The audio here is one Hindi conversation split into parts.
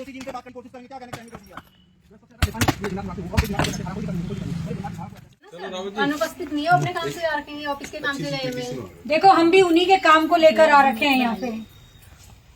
दोषी जिनसे बात करने की कोशिश करेंगे, क्या कहने की कोशिश किया? अनुपस्थित नहीं है, अपने काम से आ रखे हैं, ऑफिस के काम से गए हुए हैं। देखो हम भी उन्हीं के काम को लेकर आ रखे हैं यहाँ पे।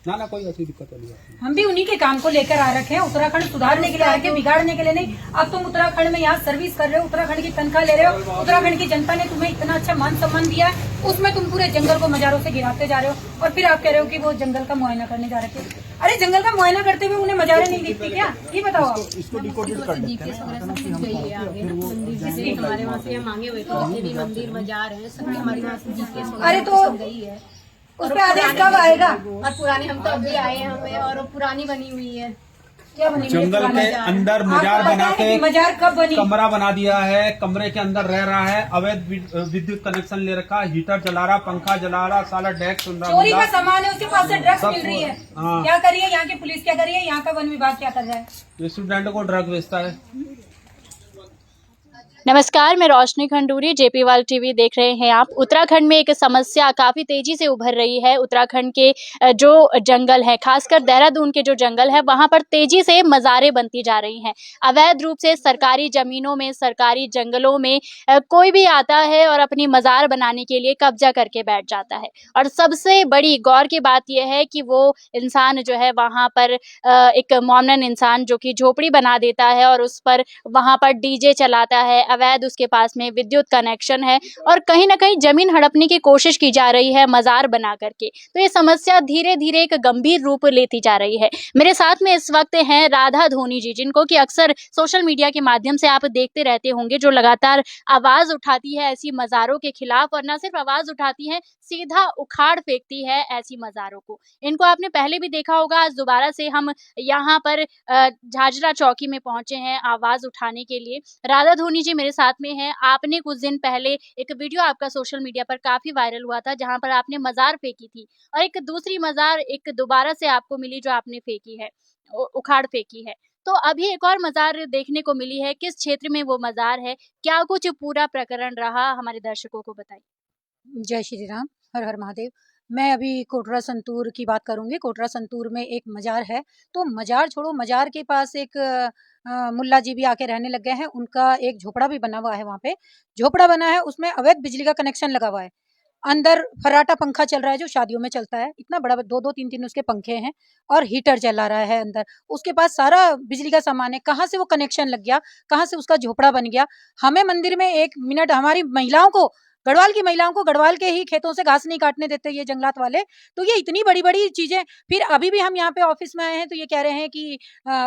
ना कोई ऐसी दिक्कत वाली बात नहीं। हम भी उन्हीं के काम को लेकर आ रखे हैं। उत्तराखंड सुधारने के लिए आ रखे हैं, बिगाड़ने के लिए नहीं। अब तुम उत्तराखंड में यहाँ सर्विस कर रहे हो, उत्तराखंड की तनख्वाह ले रहे हो, उत्तराखंड की जनता ने तुम्हें इतना अच्छा मान सम्मान दिया है, उसमें तुम पूरे जंगल को मजारों से गिराते जा रहे हो और फिर आप कह रहे हो कि वो जंगल का मुआयना करने जा रहे थे। अरे जंगल का मुआयना करते हुए उन्हें मजारें नहीं दिखती क्या? ये बताओ आप। इसको डिकोडेड कर लेते हैं। हमारे वहाँ से मांगे हुए थे, जितने भी मंदिर बाजार हैं सबके हमारे वहाँ से जीपीएस अरे तो गई है। उस पर आदेश कब आएगा? और पुराने हम तो अभी आए हैं हमें, और पुरानी बनी हुई है। क्या बनी हुई है? जंगल के अंदर मजार आपको बना पता है के कि मजार कब बनी? कमरा बना दिया है, कमरे के अंदर रह रहा है, अवैध विद्युत कनेक्शन ले रखा, हीटर चला रहा, पंखा जला रहा, साला डेस्क सुन रहा। चोरी का सामान है, उसके पास से ड्रग्स सब मिल रही है। हाँ। क्या करिए यहाँ की पुलिस, क्या करिए यहाँ का वन विभाग, क्या कर रहा है? स्टूडेंट को ड्रग बेचता है। नमस्कार, मैं रोशनी खंडूरी, जेपीवाल टीवी देख रहे हैं आप। उत्तराखंड में एक समस्या काफ़ी तेज़ी से उभर रही है। उत्तराखंड के जो जंगल है, खासकर देहरादून के जो जंगल है, वहाँ पर तेज़ी से मज़ारें बनती जा रही हैं। अवैध रूप से सरकारी ज़मीनों में, सरकारी जंगलों में कोई भी आता है और अपनी मज़ार बनाने के लिए कब्जा करके बैठ जाता है। और सबसे बड़ी गौर की बात यह है कि वो इंसान जो है वहाँ पर एक मोमनन इंसान जो कि झोपड़ी बना देता है और उस पर वहाँ पर डीजे चलाता है, अवैध उसके पास में विद्युत कनेक्शन है और कहीं ना कहीं जमीन हड़पने की कोशिश की जा रही है मजार बना करके। तो ये समस्या धीरे धीरे एक गंभीर रूप लेती जा रही है। मेरे साथ में इस वक्त हैं राधा धोनी जी, जिनको कि अक्सर सोशल मीडिया के माध्यम से आप देखते रहते होंगे, जो लगातार आवाज उठाती है ऐसी मजारों के खिलाफ, और न सिर्फ आवाज उठाती है, सीधा उखाड़ फेंकती है ऐसी मजारों को। इनको आपने पहले भी देखा होगा। आज दोबारा से हम यहाँ पर झाझरा चौकी में पहुंचे हैं आवाज उठाने के लिए। राधा धोनी जी मेरे साथ में हैं। आपने कुछ दिन पहले एक वीडियो आपका सोशल मीडिया पर काफी वायरल हुआ था, जहां पर आपने मजार फेंकी थी और एक दूसरी मजार एक दोबारा से आपको मिली जो आपने फेंकी है, उखाड़ फेंकी है। तो अभी एक और मजार देखने को मिली है। किस क्षेत्र में वो मजार है, क्या कुछ पूरा प्रकरण रहा, हमारे दर्शकों को बताइए। जय श्री राम, हर हर महादेव। मैं अभी कोटरा संतूर की बात करूंगी। कोटरा संतूर में एक मजार है, तो मजार छोड़ो, मजार के पास एक मुल्ला जी भी आके रहने लग गए हैं। उनका एक झोपड़ा भी बना हुआ है, वहाँ पे झोपड़ा बना है, उसमें अवैध बिजली का कनेक्शन लगा हुआ है। अंदर फर्राटा पंखा चल रहा है जो शादियों में चलता है, इतना बड़ा, दो दो तीन तीन उसके पंखे हैं और हीटर चला रहा है अंदर। उसके पास सारा बिजली का सामान है। कहाँ से वो कनेक्शन लग गया, कहाँ से उसका झोपड़ा बन गया? हमें मंदिर में एक मिनट, हमारी महिलाओं को, गढ़वाल की महिलाओं को गढ़वाल के ही खेतों से घास नहीं काटने देते ये जंगलात वाले। तो ये इतनी बड़ी बड़ी चीजें। फिर अभी भी हम यहाँ पे ऑफिस में आए हैं तो ये कह रहे हैं कि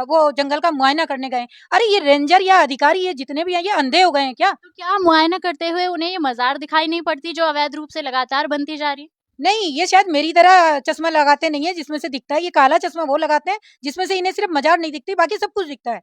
वो जंगल का मुआयना करने गए। अरे ये रेंजर या अधिकारी, ये जितने भी हैं, ये अंधे हो गए हैं क्या? तो क्या मुआयना करते हुए उन्हें ये मजार दिखाई नहीं पड़ती जो अवैध रूप से लगातार बनती जा रही है? नहीं, ये शायद मेरी तरह चश्मा लगाते नहीं है जिसमें से दिखता है। ये काला चश्मा वो लगाते हैं जिसमें से इन्हें सिर्फ मजार नहीं दिखती, बाकी सब कुछ दिखता है।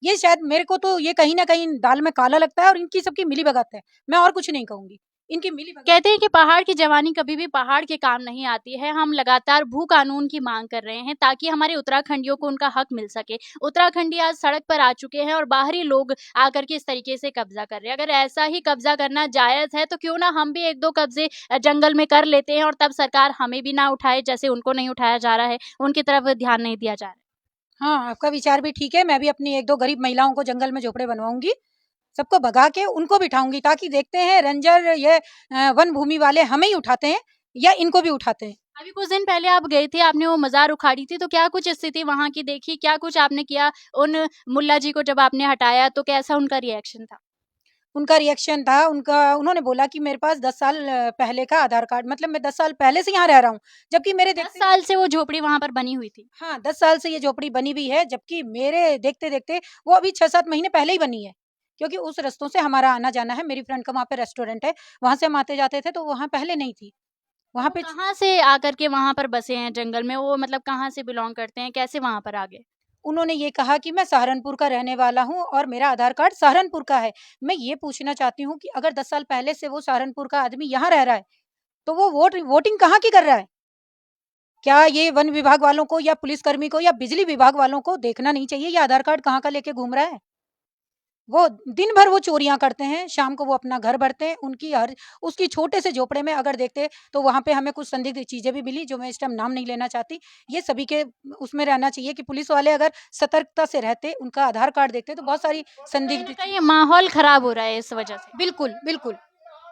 ये शायद, मेरे को तो ये कहीं ना कहीं दाल में काला लगता है और इनकी सबकी मिली भगत है। मैं और कुछ नहीं कहूंगी, इनकी मिली भगत। कहते हैं कि पहाड़ की जवानी कभी भी पहाड़ के काम नहीं आती है। हम लगातार भू कानून की मांग कर रहे हैं ताकि हमारे उत्तराखंडियों को उनका हक मिल सके। उत्तराखंडी आज सड़क पर आ चुके हैं और बाहरी लोग आकर के इस तरीके से कब्जा कर रहे हैं। अगर ऐसा ही कब्जा करना जायज है तो क्यों ना हम भी एक दो कब्जे जंगल में कर लेते हैं और तब सरकार हमें भी ना उठाए, जैसे उनको नहीं उठाया जा रहा है, उनकी तरफ ध्यान नहीं दिया जा रहा है। हाँ, आपका विचार भी ठीक है। मैं भी अपनी एक दो गरीब महिलाओं को जंगल में झोपड़े बनवाऊंगी, सबको भगा के उनको बिठाऊंगी, ताकि देखते हैं रेंजर ये वन भूमि वाले हमें ही उठाते हैं या इनको भी उठाते हैं। अभी कुछ दिन पहले आप गए थे, आपने वो मजार उखाड़ी थी, तो क्या कुछ स्थिति वहाँ की देखी, क्या कुछ आपने किया उन मुल्ला जी को जब आपने हटाया, तो कैसा उनका रिएक्शन था? उनका रिएक्शन था, उन्होंने बोला कि मेरे पास 10 साल पहले का आधार कार्ड, मतलब मैं 10 साल पहले से यहाँ रह रहा हूँ, जबकि मेरे 10 देखते, साल से वो झोपड़ी वहाँ पर बनी हुई थी। हाँ 10 साल से ये झोपड़ी बनी हुई है, जबकि मेरे देखते देखते वो अभी 6-7 महीने पहले ही बनी है। क्योंकि उस रास्तों से हमारा आना जाना है, मेरी फ्रेंड का वहाँ पे रेस्टोरेंट है, वहां से हम आते जाते थे, तो वहाँ पहले नहीं थी। वहाँ वो पे कहाँ से आकर के वहाँ पर बसे हैं जंगल में? वो मतलब कहाँ से बिलोंग करते हैं, कैसे वहाँ पर आ गए? उन्होंने ये कहा कि मैं सहारनपुर का रहने वाला हूँ और मेरा आधार कार्ड सहारनपुर का है। मैं ये पूछना चाहती हूँ कि अगर 10 साल पहले से वो सहारनपुर का आदमी यहाँ रह रहा है, तो वो वोटिंग कहाँ की कर रहा है? क्या ये वन विभाग वालों को या पुलिसकर्मी को या बिजली विभाग वालों को देखना नहीं चाहिए ये आधार कार्ड कहाँ का लेके घूम रहा है? वो दिन भर वो चोरियां करते हैं, शाम को वो अपना घर भरते हैं। उनकी हर उसकी छोटे से झोपड़े में अगर देखते तो वहाँ पे हमें कुछ संदिग्ध चीज़ें भी मिली, जो मैं इस टाइम नाम नहीं लेना चाहती। ये सभी के उसमें रहना चाहिए कि पुलिस वाले अगर सतर्कता से रहते, उनका आधार कार्ड देखते तो बहुत सारी कहीं न संदिग्ध कहीं माहौल खराब हो रहा है इस वजह से। बिल्कुल, बिल्कुल।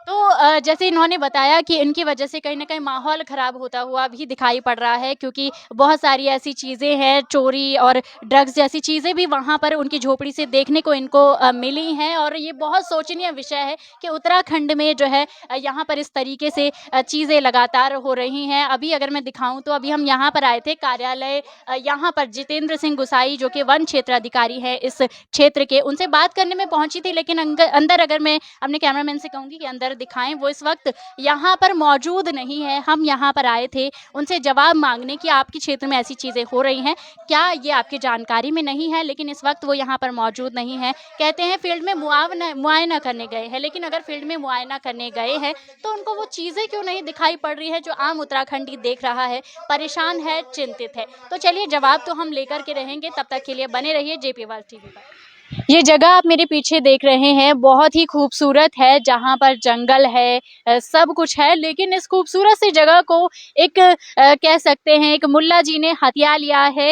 तो जैसे इन्होंने बताया कि इनकी वजह से कहीं न कहीं माहौल ख़राब होता हुआ भी दिखाई पड़ रहा है, क्योंकि बहुत सारी ऐसी चीज़ें हैं, चोरी और ड्रग्स जैसी चीज़ें भी वहाँ पर उनकी झोपड़ी से देखने को इनको मिली हैं। और ये बहुत शोचनीय विषय है कि उत्तराखंड में जो है यहाँ पर इस तरीके से चीज़ें लगातार हो रही हैं। अभी अगर मैं दिखाऊँ तो अभी हम यहाँ पर आए थे कार्यालय, यहाँ पर जितेंद्र सिंह गुसाई जो कि वन क्षेत्र अधिकारी हैं इस क्षेत्र के, उनसे बात करने में पहुँची थी, लेकिन अंदर अगर मैं अपने कैमरामैन से कहूँगी कि अंदर दिखाएं, वो इस वक्त यहाँ पर मौजूद नहीं है। हम यहाँ पर आए थे उनसे जवाब मांगने कि आपके क्षेत्र में ऐसी चीज़ें हो रही हैं, क्या ये आपकी जानकारी में नहीं है, लेकिन इस वक्त वो यहाँ पर मौजूद नहीं है। कहते हैं फील्ड में मुआयना करने गए हैं, लेकिन अगर फील्ड में मुआयना करने गए हैं तो उनको वो चीज़ें क्यों नहीं दिखाई पड़ रही है जो आम उत्तराखंडी देख रहा है, परेशान है, चिंतित है। तो चलिए जवाब तो हम लेकर के रहेंगे, तब तक के लिए बने रहिए जेपी वर्ल्ड टीवी पर। ये जगह आप मेरे पीछे देख रहे हैं बहुत ही खूबसूरत है, जहाँ पर जंगल है, सब कुछ है, लेकिन इस खूबसूरत सी जगह को एक कह सकते हैं एक मुल्ला जी ने हथिया लिया है।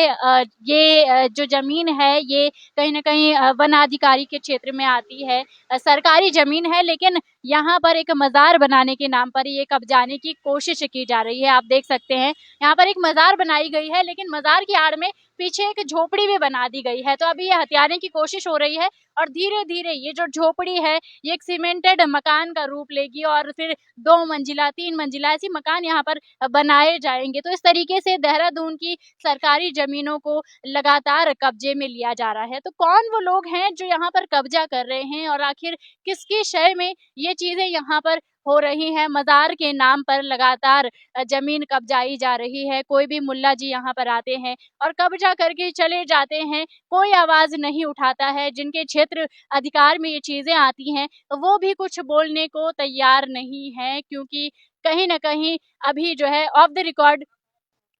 ये जो जमीन है ये कहीं न कहीं वन अधिकारी के क्षेत्र में आती है। सरकारी जमीन है, लेकिन यहाँ पर एक मज़ार बनाने के नाम पर ये कब्जाने की कोशिश की जा रही है। आप देख सकते हैं यहाँ पर एक मज़ार बनाई गई है, लेकिन मज़ार की आड़ में पीछे एक झोपड़ी भी बना दी गई है। तो अभी ये हथियाने की कोशिश हो रही है और धीरे-धीरे ये जो झोपड़ी है ये एक सीमेंटेड मकान का रूप लेगी और फिर 2 मंजिला, 3 मंजिला ऐसी मकान यहाँ पर बनाए जाएँगे। तो इस तरीके से देहरादून की सरकारी ज़मीनों को लगातार कब्जे में लिया जा रहा है। तो कौन वो लोग हैं जो यहाँ पर कब्जा कर रहे हैं और आखिर किसकी शय में ये चीज़ें यहाँ पर हो रही हैं? मज़ार के नाम पर लगातार ज़मीन कब्जाई जा रही है। कोई भी मुल्ला जी यहाँ पर आते हैं और कब्जा करके चले जाते हैं, कोई आवाज़ नहीं उठाता है। जिनके क्षेत्र अधिकार में ये चीज़ें आती हैं, वो भी कुछ बोलने को तैयार नहीं हैं, क्योंकि कहीं न कहीं अभी जो है ऑफ द रिकॉर्ड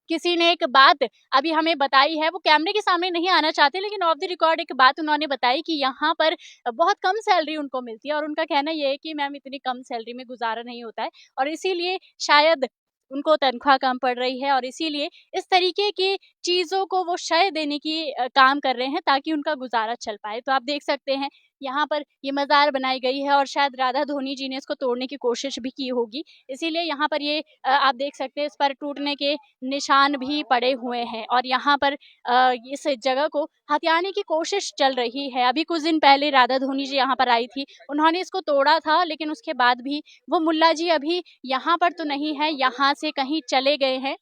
किसी ने एक बात अभी हमें बताई है, वो कैमरे के सामने नहीं आना चाहते, लेकिन ऑफ द रिकॉर्ड एक बात उन्होंने बताई कि यहाँ पर बहुत कम सैलरी उनको मिलती है और उनका कहना ये है कि मैम इतनी कम सैलरी में गुज़ारा नहीं होता है और इसीलिए शायद उनको तनख्वाह कम पड़ रही है और इसीलिए इस तरीके की चीज़ों को वो शय देने की काम कर रहे हैं ताकि उनका गुज़ारा चल पाए। तो आप देख सकते हैं यहाँ पर ये मज़ार बनाई गई है और शायद राधा धोनी जी ने इसको तोड़ने की कोशिश भी की होगी, इसीलिए यहाँ पर ये आप देख सकते हैं इस पर टूटने के निशान भी पड़े हुए हैं और यहाँ पर इस जगह को हथियाने की कोशिश चल रही है। अभी कुछ दिन पहले राधा धोनी जी यहाँ पर आई थी, उन्होंने इसको तोड़ा था, लेकिन उसके बाद भी वो मुल्ला जी अभी यहाँ पर तो नहीं है, यहाँ से कहीं चले गए हैं।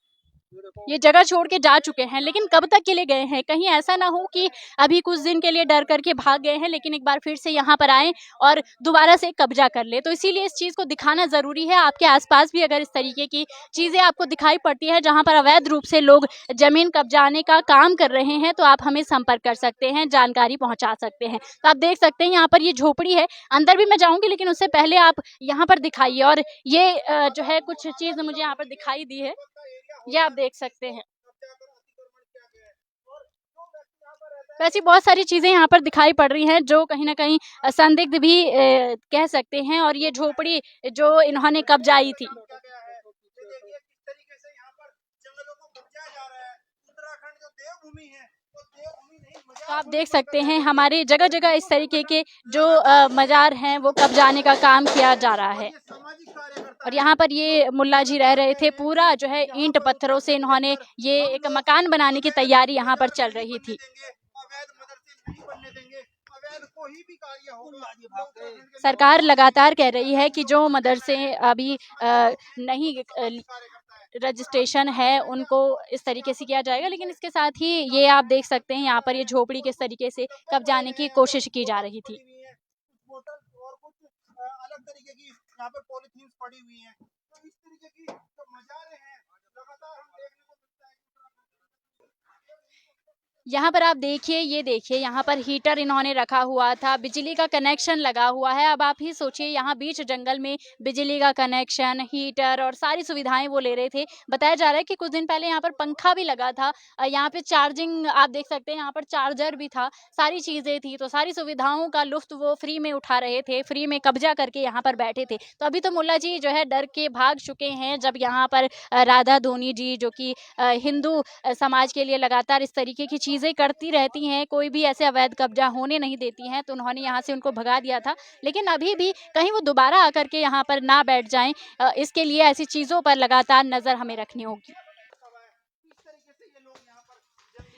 ये जगह छोड़ के जा चुके हैं, लेकिन कब तक के लिए गए हैं? कहीं ऐसा ना हो कि अभी कुछ दिन के लिए डर करके भाग गए हैं, लेकिन एक बार फिर से यहाँ पर आएँ और दोबारा से कब्जा कर लें। तो इसीलिए इस चीज़ को दिखाना ज़रूरी है। आपके आस-पास भी अगर इस तरीके की चीज़ें आपको दिखाई पड़ती हैं, जहाँ पर अवैध रूप से लोग ज़मीन कब्जाने का काम कर रहे हैं, तो आप हमें संपर्क कर सकते हैं, जानकारी पहुँचा सकते हैं। तो आप देख सकते हैं यहाँ पर ये झोपड़ी है, अंदर भी मैं जाऊँगी, लेकिन उससे पहले आप यहाँ पर दिखाइए और ये जो है कुछ चीज़ मुझे यहाँ पर दिखाई दी है, ये आप देख सकते हैं। वैसी बहुत सारी चीज़ें यहाँ पर दिखाई पड़ रही हैं जो कहीं न कहीं संदिग्ध भी कह सकते हैं और ये झोपड़ी जो इन्होंने कब्जाई थी। तो आप देख सकते हैं हमारे जगह-जगह इस तरीके के जो मज़ार हैं वो कब्जाने का काम किया जा रहा है। और यहाँ पर ये मुल्ला जी रह रहे थे, पूरा जो है ईंट पत्थरों से इन्होंने ये एक मकान बनाने की तैयारी यहाँ पर चल रही थी। सरकार लगातार कह रही है कि जो मदरसे अभी नहीं रजिस्ट्रेशन है उनको इस तरीके से किया जाएगा, लेकिन इसके साथ ही ये आप देख सकते हैं यहाँ पर ये झोपड़ी किस तरीके से कब्जाने की कोशिश की जा रही थी। अलग तरीके की यहाँ पर पॉलीथीन पड़ी हुई हैं, तो इस तरीके की जो मज़ारें हैं लगातार हम देखने को मिलता है। यहाँ पर आप देखिए, ये देखिए, यहाँ पर हीटर इन्होंने रखा हुआ था, बिजली का कनेक्शन लगा हुआ है। अब आप ही सोचिए, यहाँ बीच जंगल में बिजली का कनेक्शन, हीटर और सारी सुविधाएं वो ले रहे थे। बताया जा रहा है कि कुछ दिन पहले यहाँ पर पंखा भी लगा था, यहाँ पे चार्जिंग आप देख सकते हैं, यहाँ पर चार्जर भी था, सारी चीज़ें थी। तो सारी सुविधाओं का लुफ्त वो फ्री में उठा रहे थे, फ्री में कब्जा करके यहाँ पर बैठे थे। तो अभी तो मुल्ला जी जो है डर के भाग चुके हैं, जब यहाँ पर राधा धोनी जी जो कि हिंदू समाज के लिए लगातार इस तरीके की चीज़ें करती रहती हैं, कोई भी ऐसे अवैध कब्जा होने नहीं देती हैं, तो उन्होंने यहाँ से उनको भगा दिया था। लेकिन अभी भी कहीं वो दोबारा आकर के यहाँ पर ना बैठ जाएं, इसके लिए ऐसी चीज़ों पर लगातार नज़र हमें रखनी होगी।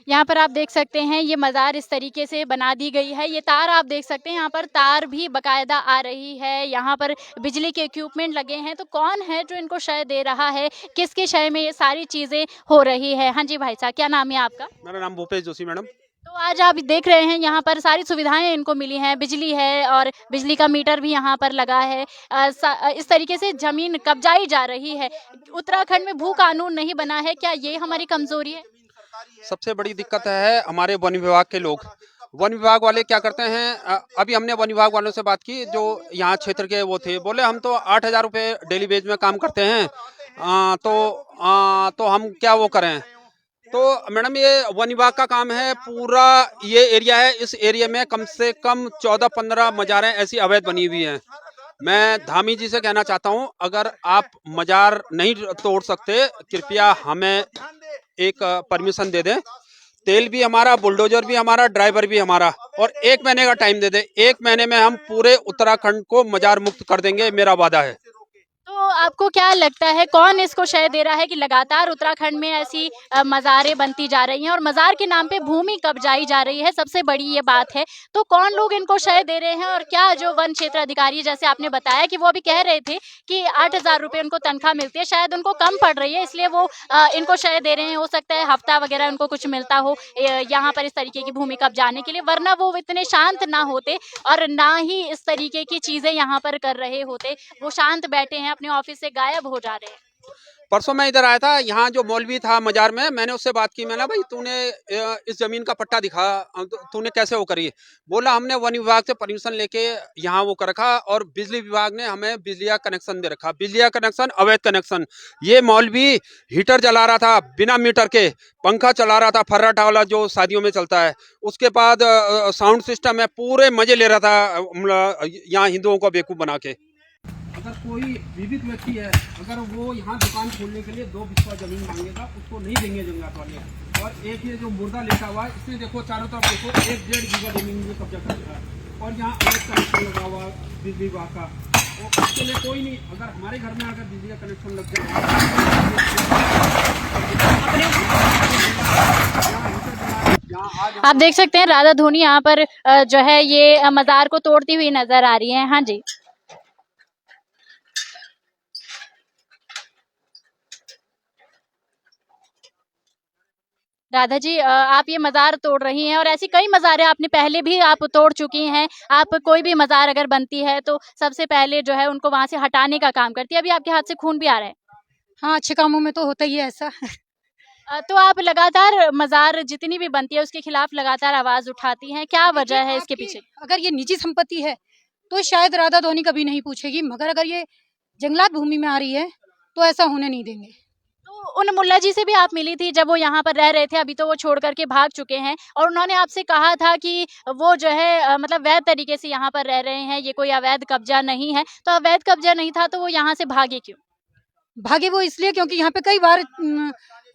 यहाँ पर आप देख सकते हैं, ये मज़ार इस तरीके से बना दी गई है। ये तार आप देख सकते हैं, यहाँ पर तार भी बाकायदा आ रही है, यहाँ पर बिजली के इक्विपमेंट लगे हैं। तो कौन है जो इनको शय दे रहा है, किसके शय में ये सारी चीज़ें हो रही है? हाँ जी भाई साहब, क्या नाम है आपका? मेरा नाम भूपेश जोशी मैडम। तो आज आप देख रहे हैं यहाँ पर सारी सुविधाएं इनको मिली हैं, बिजली है और बिजली का मीटर भी यहाँ पर लगा है। इस तरीके से ज़मीन कब्जाई जा रही है। उत्तराखंड में भू कानून नहीं बना है, क्या ये हमारी कमज़ोरी है? सबसे बड़ी दिक्कत है हमारे वन विभाग के लोग। वन विभाग वाले क्या करते हैं, अभी हमने वन विभाग वालों से बात की, जो यहाँ क्षेत्र के वो थे, बोले हम तो 8,000 रुपये डेली वेज में काम करते हैं, तो हम क्या वो करें। तो मैडम ये वन विभाग का काम है, पूरा ये एरिया है, इस एरिया में कम से कम 14-15 मज़ारें ऐसी अवैध बनी हुई हैं। मैं धामी जी से कहना चाहता हूं, अगर आप मज़ार नहीं तोड़ सकते, कृपया हमें एक परमिशन दे दें। तेल भी हमारा, बुलडोजर भी हमारा, ड्राइवर भी हमारा, और 1 महीने का टाइम दे दें। 1 महीने में हम पूरे उत्तराखंड को मज़ार मुक्त कर देंगे, मेरा वादा है। तो आपको क्या लगता है, कौन इसको शय दे रहा है कि लगातार उत्तराखंड में ऐसी मज़ारें बनती जा रही हैं और मज़ार के नाम पे भूमि कब्जाई जा रही है? सबसे बड़ी ये बात है। तो कौन लोग इनको शय दे रहे हैं, और क्या जो वन क्षेत्र अधिकारी, जैसे आपने बताया कि वो अभी कह रहे थे कि 8,000 रुपये उनको तनख्वाह मिलती है, शायद उनको कम पड़ रही है, इसलिए वो इनको शय दे रहे हैं। हो सकता है हफ्ता वगैरह उनको कुछ मिलता हो यहाँ पर इस तरीके की भूमि कब्जाने के लिए, वरना वो इतने शांत ना होते और ना ही इस तरीके की चीज़ें यहाँ पर कर रहे होते। वो शांत बैठे हैं, अपने ऑफिस से गायब हो जा रहे हैं। परसों मैं इधर आया था, यहाँ जो मौलवी था मज़ार में, मैंने उससे बात की। मैंने भाई तूने इस ज़मीन का पट्टा दिखा, तूने कैसे वो करी? बोला हमने वन विभाग से परमिशन लेके यहाँ वो कर रखा, और बिजली विभाग ने हमें बिजली का कनेक्शन दे रखा। बिजली का कनेक्शन अवैध कनेक्शन। ये मौलवी हीटर जला रहा था बिना मीटर के, पंखा चला रहा था फर्राटा वाला जो शादियों में चलता है, उसके बाद साउंड सिस्टम है, पूरे मज़े ले रहा था यहाँ हिंदुओं को बेवकूफ़ बना के। अगर कोई विविध व्यक्ति है, अगर वो यहाँ दुकान खोलने के लिए 2 बिस्वा जमीन मांगेगा, उसको नहीं देंगे जंगलात वाले। और एक ये जो मुर्दा लेटा हुआ है, इसने देखो चारों तरफ देखो 1-1.5 बीघा जमीन में कब्जा कर रखा है, और यहाँ अवैध कनेक्शन लगा हुआ बिजली विभाग का। तो उसके लिए कोई नहीं, अगर हमारे घर में अगर बिजली का कनेक्शन लग आप देख सकते हैं राधा धोनी यहाँ पर जो है ये मज़ार को तोड़ती हुई नजर आ रही है। हाँ जी, राधा जी, आप ये मज़ार तोड़ रही हैं, और ऐसी कई मज़ारें आपने पहले भी आप तोड़ चुकी हैं। आप कोई भी मज़ार अगर बनती है तो सबसे पहले जो है उनको वहाँ से हटाने का काम करती है। अभी आपके हाथ से खून भी आ रहा है। हाँ, अच्छे कामों में तो होता ही है ऐसा। तो आप लगातार मज़ार जितनी भी बनती है उसके खिलाफ लगातार आवाज़ उठाती हैं, क्या वजह है इसके पीछे? अगर ये निजी संपत्ति है तो शायद राधा धोनी कभी नहीं पूछेगी, मगर अगर ये जंगलात भूमि में आ रही है तो ऐसा होने नहीं देंगे। तो उन मुल्ला जी से भी आप मिली थी जब वो यहाँ पर रह रहे थे, अभी तो वो छोड़ करके भाग चुके हैं, और उन्होंने आपसे कहा था कि वो जो है मतलब वैध तरीके से यहाँ पर रह रहे हैं, ये कोई अवैध कब्जा नहीं है। तो अवैध कब्जा नहीं था तो वो यहाँ से भागे क्यों? भागे वो इसलिए क्योंकि यहाँ पे कई बार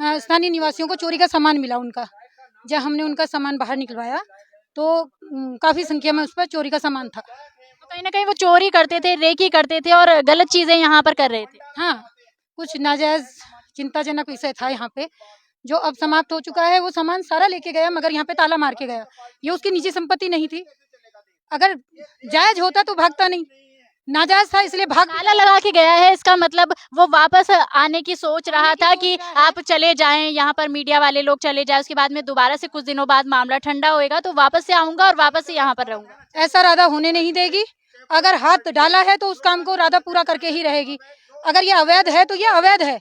स्थानीय निवासियों को चोरी का सामान मिला उनका। जब हमने उनका सामान बाहर निकलवाया तो काफी संख्या में उस पर चोरी का सामान था। तो कहीं ना कहीं वो चोरी करते थे, रेकी करते थे और गलत चीजें यहाँ पर कर रहे थे। हाँ, कुछ नाजायज चिंताजनक विषय था यहाँ पे, जो अब समाप्त हो चुका है। वो सामान सारा लेके गया, मगर यहाँ पे ताला मार के गया। ये उसकी निजी संपत्ति नहीं थी। अगर जायज होता तो भागता नहीं, नाजायज था इसलिए भाग। ताला लगा के गया है, इसका मतलब वो वापस आने की सोच रहा था कि आप चले जाएं, यहाँ पर मीडिया वाले लोग चले जाएं, उसके बाद में दोबारा से कुछ दिनों बाद मामला ठंडा होएगा तो वापस से आऊंगा और वापस से यहाँ पर रहूंगा। ऐसा राधा होने नहीं देगी। अगर हाथ डाला है तो उस काम को राधा पूरा करके ही रहेगी। अगर ये अवैध है तो ये अवैध है,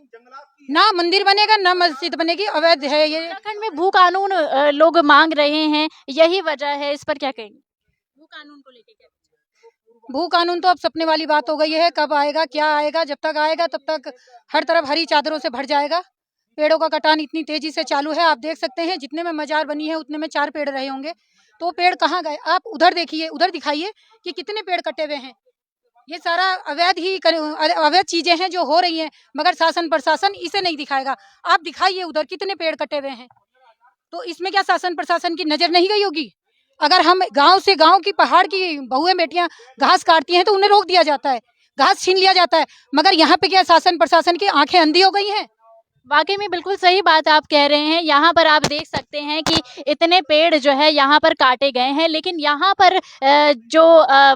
जंगलात की ना मंदिर बनेगा ना मस्जिद बनेगी, अवैध है ये। उत्तराखंड में भू कानून लोग मांग रहे हैं, यही वजह है, इस पर क्या कहेंगे? भू कानून को लेके क्या? भू कानून तो अब सपने वाली बात हो गई है, कब आएगा क्या आएगा, जब तक आएगा तब तक हर तरफ हरी चादरों से भर जाएगा। पेड़ों का कटान इतनी तेजी से चालू है, आप देख सकते हैं जितने में मजार बनी है उतने में 4 पेड़ रहे होंगे, तो पेड़ कहाँ गए? आप उधर देखिए, उधर दिखाइए कि कितने पेड़ कटे हुए हैं। ये सारा अवैध चीजें हैं जो हो रही हैं, मगर शासन प्रशासन इसे नहीं दिखाएगा। आप दिखाइए उधर कितने पेड़ कटे हुए हैं, तो इसमें क्या शासन प्रशासन की नजर नहीं गई होगी? अगर हम गांव से, गांव की पहाड़ की बहुएं बेटियां घास काटती हैं तो उन्हें रोक दिया जाता है, घास छीन लिया जाता है, मगर यहाँ पे क्या शासन प्रशासन की आंखें अंधी हो गई हैं? वाकई में बिल्कुल सही बात आप कह रहे हैं। यहाँ पर आप देख सकते हैं कि इतने पेड़ जो है यहाँ पर काटे गए हैं, लेकिन यहाँ पर जो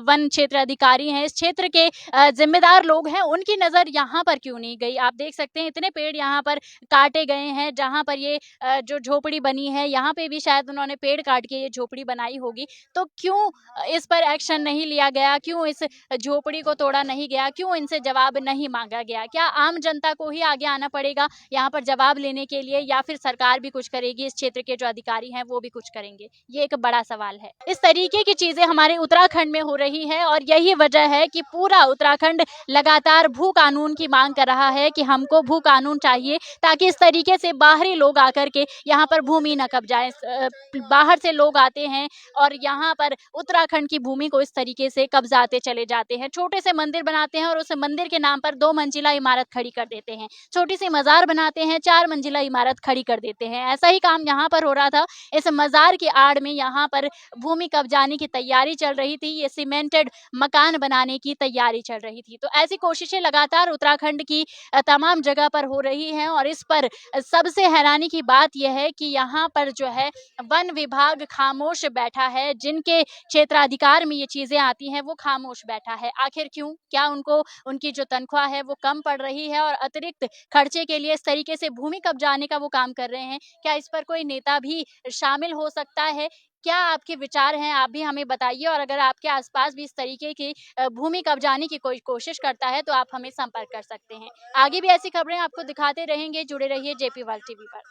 वन क्षेत्र अधिकारी हैं, इस क्षेत्र के जिम्मेदार लोग हैं, उनकी नज़र यहाँ पर क्यों नहीं गई? आप देख सकते हैं इतने पेड़ यहाँ पर काटे गए हैं, जहाँ पर ये जो झोपड़ी बनी है, यहाँ पे भी शायद उन्होंने पेड़ काट के ये झोपड़ी बनाई होगी। तो क्यों इस पर एक्शन नहीं लिया गया? क्यों इस झोपड़ी को तोड़ा नहीं गया? क्यों इनसे जवाब नहीं मांगा गया? क्या आम जनता को ही आगे आना पड़ेगा यहाँ पर जवाब लेने के लिए, या फिर सरकार भी कुछ करेगी, इस क्षेत्र के जो अधिकारी हैं वो भी कुछ करेंगे? ये एक बड़ा सवाल है। इस तरीके की चीजें हमारे उत्तराखंड में हो रही है, और यही वजह है कि पूरा उत्तराखंड लगातार भू कानून की मांग कर रहा है कि हमको भू कानून चाहिए, ताकि इस तरीके से बाहरी लोग आकर के यहाँ पर भूमि न कब्जाएं। बाहर से लोग आते हैं और यहाँ पर उत्तराखंड की भूमि को इस तरीके से कब्जाते चले जाते हैं। छोटे से मंदिर बनाते हैं और उस मंदिर के नाम पर 2 मंजिला इमारत खड़ी कर देते हैं। छोटी सी मजार बनाते हैं, 4 मंजिला इमारत खड़ी कर देते हैं। ऐसा ही काम यहाँ पर हो रहा था। इस मजार की आड़ में यहाँ पर भूमि कब्जाने की तैयारी चल रही थी, ये सीमेंटेड मकान बनाने की तैयारी चल रही थी। तो ऐसी कोशिशें लगातार उत्तराखंड की तमाम जगह पर हो रही हैं, और इस पर सबसे हैरानी की बात यह है कि यहाँ पर जो है वन विभाग खामोश बैठा है। जिनके क्षेत्राधिकार में ये चीजें आती हैं वो खामोश बैठा है। आखिर क्यों? क्या उनको उनकी जो तनख्वाह है वो कम पड़ रही है और अतिरिक्त खर्चे के लिए इस तरीके से भूमि कब्जाने का वो काम कर रहे हैं? क्या इस पर कोई नेता भी शामिल हो सकता है? क्या आपके विचार हैं? आप भी हमें बताइए, और अगर आपके आसपास भी इस तरीके की भूमि कब्जाने की कोई कोशिश करता है तो आप हमें संपर्क कर सकते हैं। आगे भी ऐसी खबरें आपको दिखाते रहेंगे, जुड़े रहिए जेपी वर्ल्ड टीवी पर।